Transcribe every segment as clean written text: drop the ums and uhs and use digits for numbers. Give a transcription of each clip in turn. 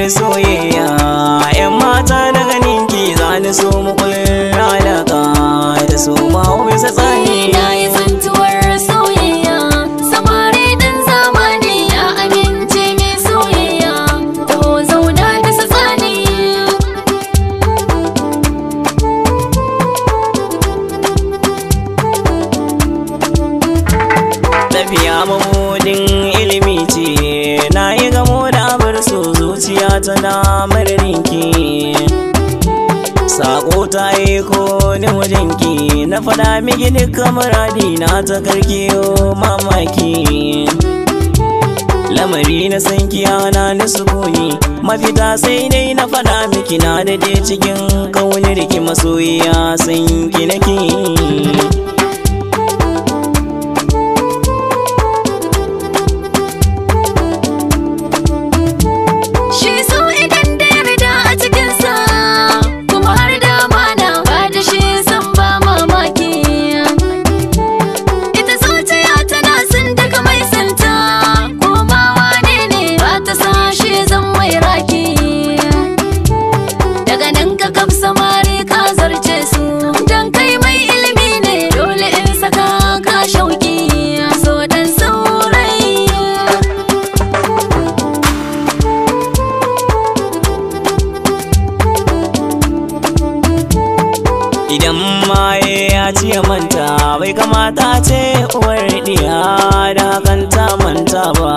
soyayya yan mata da ganinki zani so mu kulla alaka da su ma bisa tsani na yi zantuwar soyayya samari dan zamani ya amince mai soyayya to zauna bisa tsani tafiya mamudin ilimi ce na yi gamo da bar so zuciya tana mararinki sako ta yi ko ni wajenki na faɗa miki dukkan muradi na ta karkiyo mamaki lamari na san kiyana ni sukuni mafita sai dai na faɗa miki na dade cikin kaunar ki masoyiya san ki nake idan maye ya ci manta bai kamata ce uwar diya da hakan ta manta ba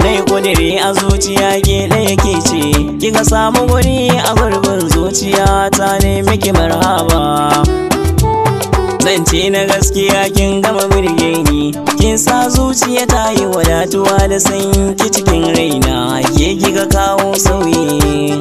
nai kudiri a zuciya ke ɗaya ke ce kika samu guri a gurbin zuciya ta ne miki marhaba zance na gaskiya kin gama birge ni kin sa zuciya ta yi wadatuwa da san ki cikin raina ke kika kawo sauyi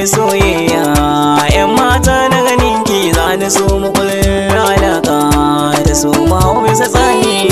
soyayya yan mata da ganinki zani so mu kulla alaka da su ma bisa tsani